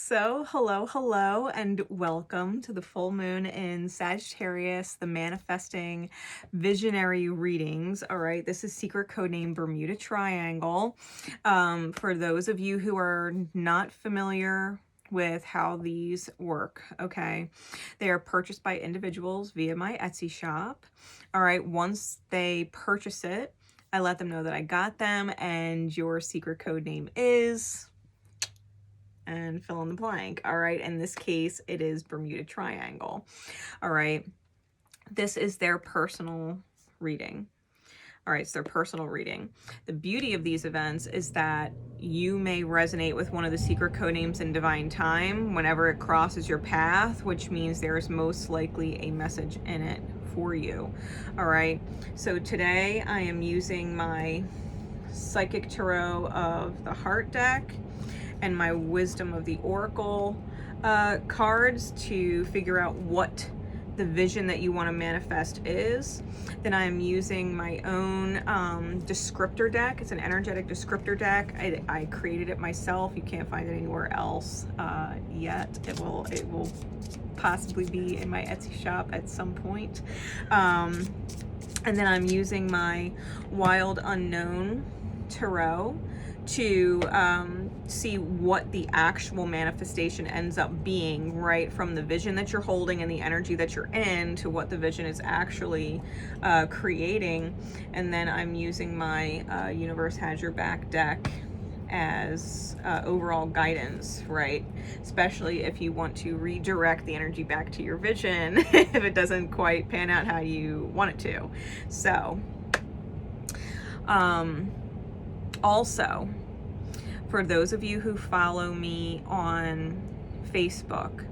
So, hello, and welcome to the full moon in Sagittarius, the manifesting visionary readings. All right, this is secret code name Bermuda Triangle. For those of you who are not familiar with how these work, okay, they are purchased by individuals via my Etsy shop. All right, once they purchase it, I let them know that I got them and your secret code name is, and fill in the blank. All right, in this case it is Bermuda Triangle. All right, this is their personal reading. All right, it's their personal reading. The beauty of these events is that you may resonate with one of the secret code names in divine time whenever it crosses your path, which means there's most likely a message in it for you. All right, so today I am using my Psychic Tarot of the Heart deck and my Wisdom of the Oracle cards to figure out what the vision that you want to manifest is. Then I'm using my own descriptor deck. It's an energetic descriptor deck. I created it myself. You can't find it anywhere else yet. It will possibly be in my Etsy shop at some point. And then I'm using my Wild Unknown Tarot to see what the actual manifestation ends up being, right, from the vision that you're holding and the energy that you're in to what the vision is actually creating. And then I'm using my Universe Has Your Back deck as overall guidance, right, especially if you want to redirect the energy back to your vision if it doesn't quite pan out how you want it to. So also, for those of you who follow me on Facebook,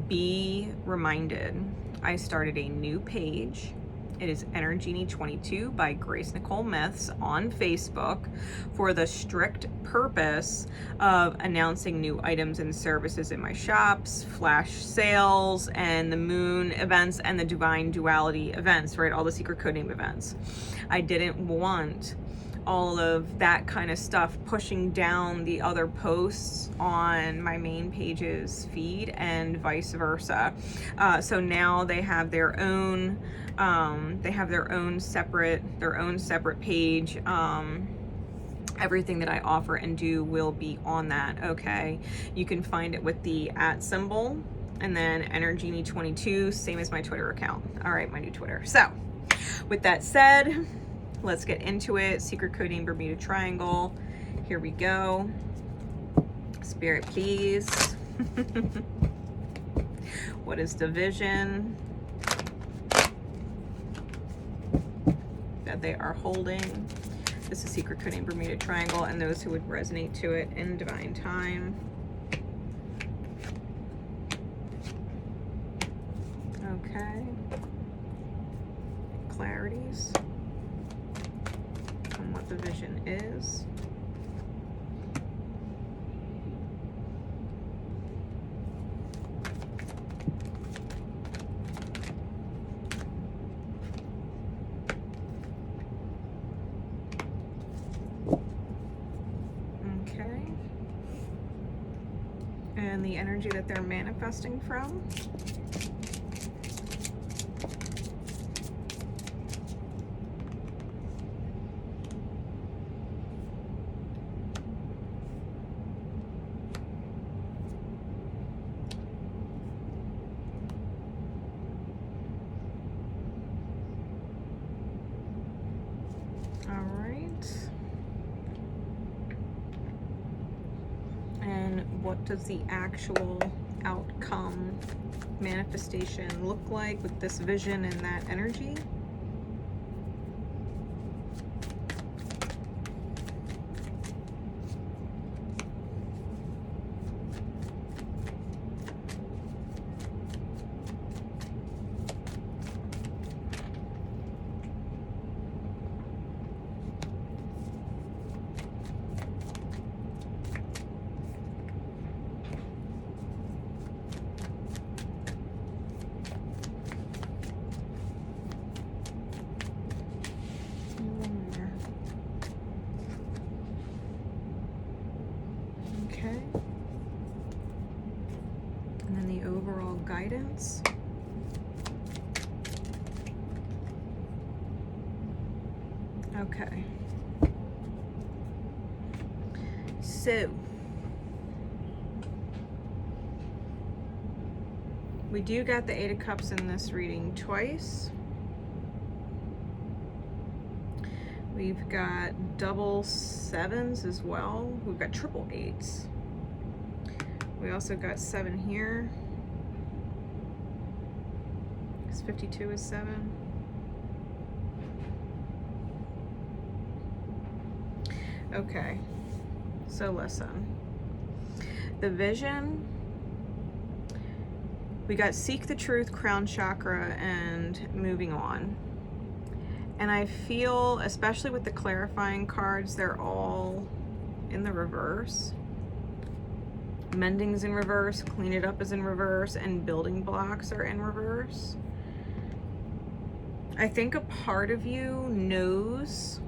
be reminded I started a new page. It is Energenie22 by Nicole Myths on Facebook for the strict purpose of announcing new items and services in my shops, flash sales, and the moon events and the divine duality events, right? All the secret code name events. I didn't want all of that kind of stuff pushing down the other posts on my main page's feed and vice versa. So now they have their own separate page. Everything that I offer and do will be on that. Okay, you can find it with the @ symbol and then Energenie22, same as my Twitter account. All right, my new Twitter. So with that said, let's get into it. Secret code name Bermuda Triangle. Here we go. Spirit, please. What is the vision that they are holding? This is secret code name Bermuda Triangle and those who would resonate to it in divine time. Okay. Clarities on what the vision is. Okay. And the energy that they're manifesting from. What does the actual outcome manifestation look like with this vision and that energy? Okay. guidance. Okay. So, we do got the Eight of Cups in this reading twice. We've got double sevens as well. We've got triple eights. We also got 7 here. 'Cause 52 is 7. Okay, so listen. The vision, we got Seek the Truth, Crown Chakra, and Moving On. And I feel, especially with the clarifying cards, they're all in the reverse. Mending's in reverse, Clean It Up is in reverse, and Building Blocks are in reverse. I think a part of you knows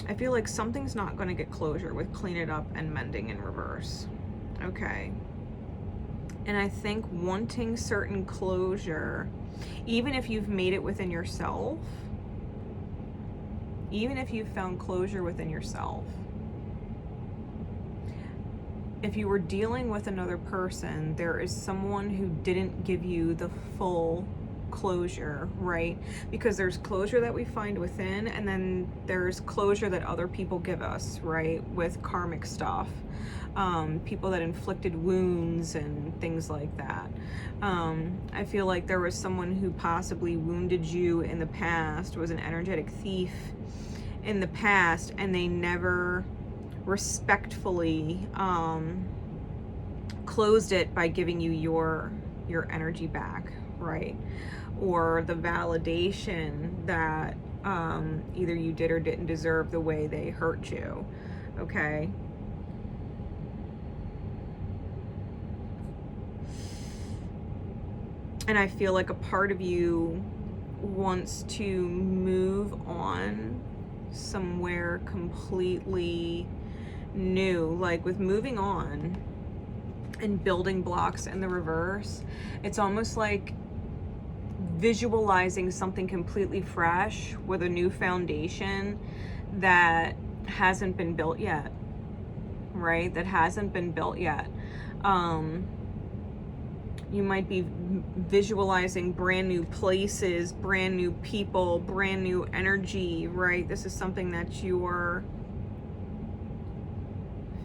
I feel like something's not going to get closure with Clean It Up and Mending in reverse. Okay. And I think wanting certain closure, even if you've made it within yourself, even if you've found closure within yourself, if you were dealing with another person, there is someone who didn't give you the full closure, right? Because there's closure that we find within, and then there's closure that other people give us, right? With karmic stuff. People that inflicted wounds and things like that. I feel like there was someone who possibly wounded you in the past, was an energetic thief in the past, and they never respectfully closed it by giving you your energy back, right? Or the validation that either you did or didn't deserve the way they hurt you, okay? And I feel like a part of you wants to move on somewhere completely new. Like with Moving On and Building Blocks in the reverse, it's almost like visualizing something completely fresh with a new foundation that hasn't been built yet, right? That hasn't been built yet. You might be visualizing brand new places, brand new people, brand new energy, right? This is something that you're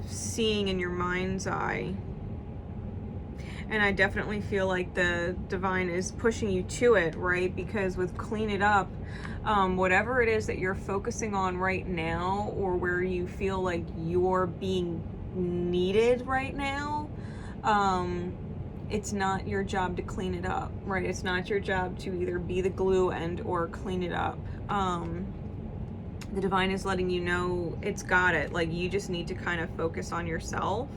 seeing in your mind's eye. And I definitely feel like the divine is pushing you to it, right? Because with Clean It Up, whatever it is that you're focusing on right now, or where you feel like you're being needed right now, it's not your job to clean it up, right? It's not your job to either be the glue and or clean it up. The divine is letting you know it's got it. Like, you just need to kind of focus on yourself.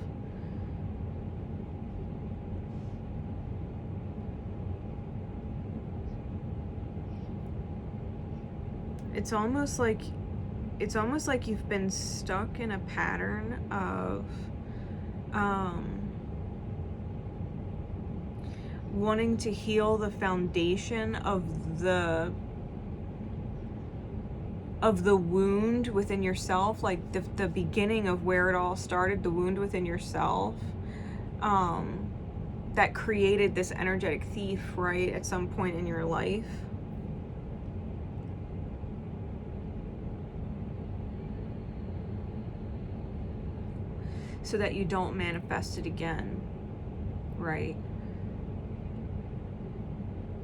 It's almost like you've been stuck in a pattern of wanting to heal the foundation of the wound within yourself, like the beginning of where it all started, the wound within yourself, that created this energetic thief, right, at some point in your life. So that you don't manifest it again, right?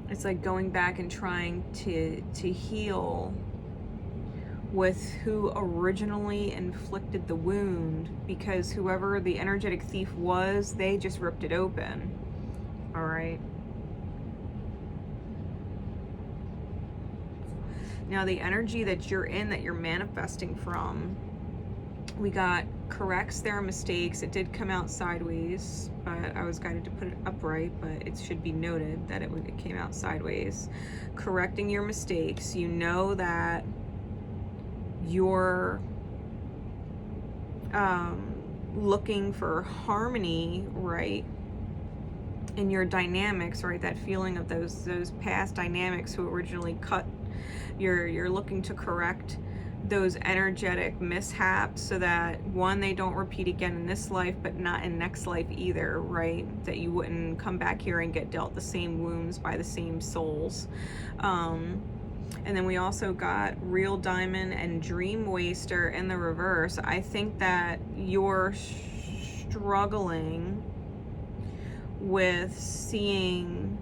It's like going back and trying to heal with who originally inflicted the wound, because whoever the energetic thief was, they just ripped it open. All right. Now the energy that you're in, that you're manifesting from, we got corrects their mistakes. It did come out sideways, but I was guided to put it upright, but it should be noted that it came out sideways. Correcting your mistakes. You know that you're looking for harmony, right, in your dynamics, right, that feeling of those past dynamics who originally cut. You're looking to correct those energetic mishaps so that, one, they don't repeat again in this life, but not in next life either, right? That you wouldn't come back here and get dealt the same wounds by the same souls. And then we also got Real Diamond and Dream Waster in the reverse. I think that you're struggling with seeing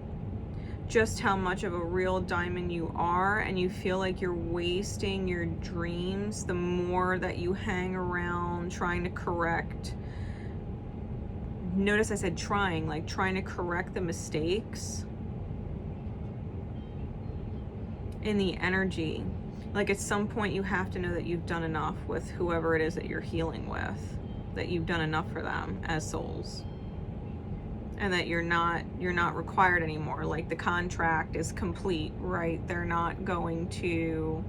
just how much of a real diamond you are, and you feel like you're wasting your dreams the more that you hang around trying to correct. Notice I said trying, like trying to correct the mistakes in the energy. Like at some point you have to know that you've done enough with whoever it is that you're healing with, that you've done enough for them as souls. And that you're not required anymore. Like the contract is complete, right? They're not going to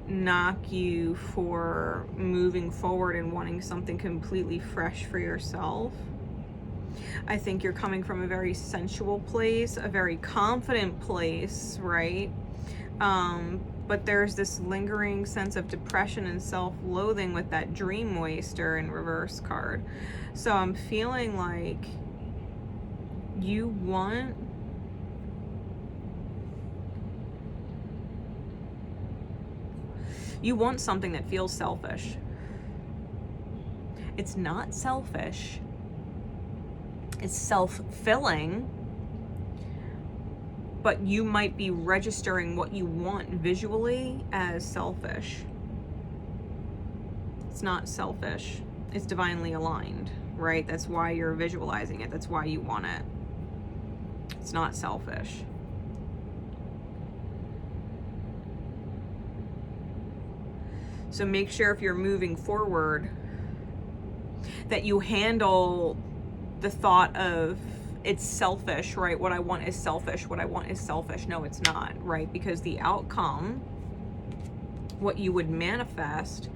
knock you for moving forward and wanting something completely fresh for yourself. I think you're coming from a very sensual place, a very confident place, right? But there's this lingering sense of depression and self-loathing with that Dream Waster in reverse card. So I'm feeling like you want something that feels selfish. It's not selfish. It's self-filling. But you might be registering what you want visually as selfish. It's not selfish. It's divinely aligned, right? That's why you're visualizing it. That's why you want it. It's not selfish. So make sure if you're moving forward that you handle the thought of it's selfish, right? What I want is selfish. What I want is selfish. No, it's not, right? Because the outcome, what you would manifest,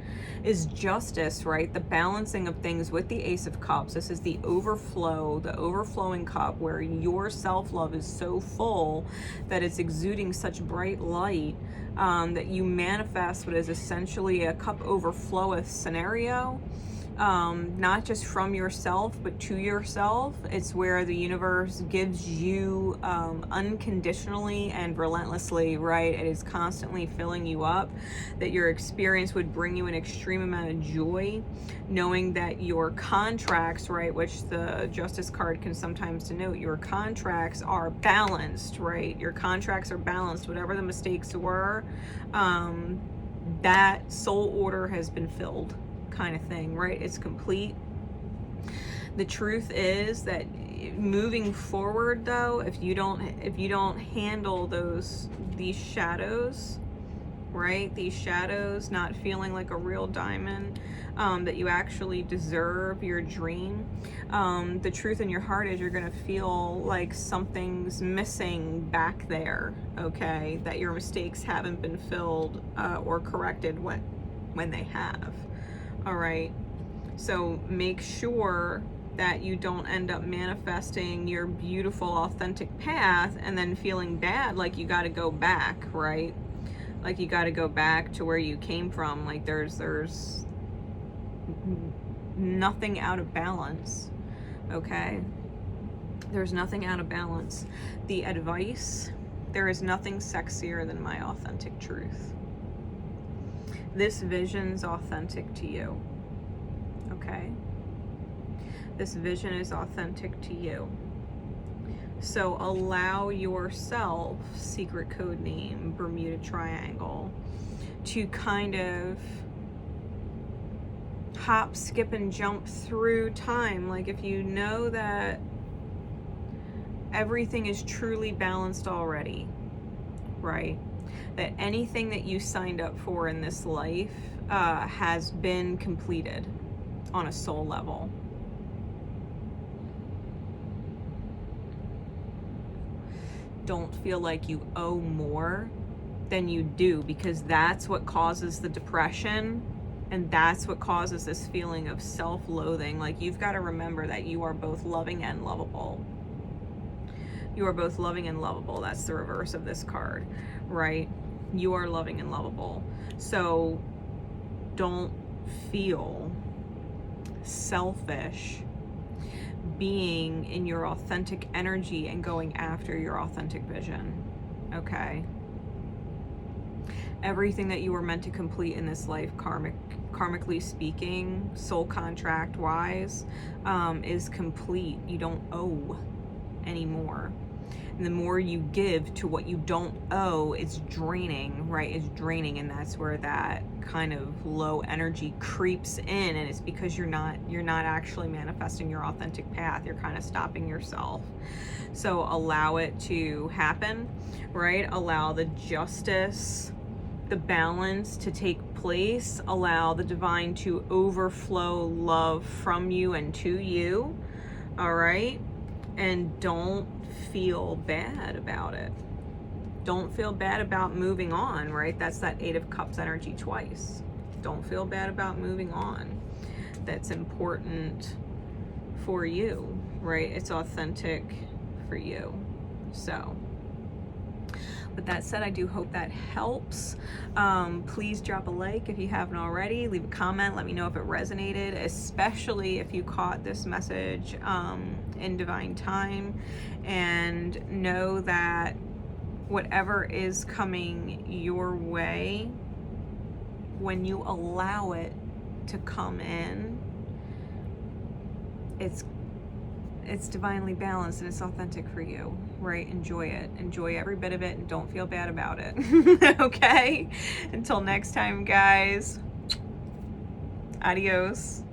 is justice, right? The balancing of things with the Ace of Cups. This is the overflow, the overflowing cup, where your self-love is so full that it's exuding such bright light that you manifest what is essentially a cup overfloweth scenario. Not just from yourself, but to yourself. It's where the universe gives you unconditionally and relentlessly, right? It is constantly filling you up, that your experience would bring you an extreme amount of joy, knowing that your contracts, right, which the Justice card can sometimes denote, your contracts are balanced, right? Your contracts are balanced. Whatever the mistakes were, that soul order has been filled, kind of thing, right? It's complete. The truth is that moving forward, though, if you don't handle these shadows, right? These shadows, not feeling like a real diamond, that you actually deserve your dream. The truth in your heart is you're gonna feel like something's missing back there, okay? That your mistakes haven't been filled or corrected when they have. All right, so make sure that you don't end up manifesting your beautiful, authentic path and then feeling bad, like you got to go back, right? Like you got to go back to where you came from. Like there's nothing out of balance, okay? There's nothing out of balance. The advice, there is nothing sexier than my authentic truth. This vision's authentic to you, okay? This vision is authentic to you. So allow yourself, secret code name, Bermuda Triangle, to kind of hop, skip, and jump through time. Like if you know that everything is truly balanced already, right? That anything that you signed up for in this life has been completed on a soul level. Don't feel like you owe more than you do, because that's what causes the depression, And that's what causes this feeling of self-loathing. Like, you've got to remember that you are both loving and lovable. You are both loving and lovable. That's the reverse of this card, right? You are loving and lovable. So don't feel selfish being in your authentic energy and going after your authentic vision, okay? Everything that you were meant to complete in this life, karmically speaking, soul contract wise, is complete. You don't owe anymore. And the more you give to what you don't owe, it's draining, right? It's draining, and that's where that kind of low energy creeps in, and it's because you're not actually manifesting your authentic path. You're kind of stopping yourself. So allow it to happen, right? Allow the justice, the balance to take place. Allow the divine to overflow love from you and to you, all right? And don't feel bad about it. Don't feel bad about moving on, right? That's that Eight of Cups energy twice. Don't feel bad about moving on. That's important for you, right? It's authentic for you. So with that said, I do hope that helps. Please drop a like if you haven't already. Leave a comment. Let me know if it resonated, especially if you caught this message in divine time. And know that whatever is coming your way, when you allow it to come in, it's divinely balanced and it's authentic for you, right? Enjoy it. Enjoy every bit of it and don't feel bad about it. Okay? Until next time, guys. Adios.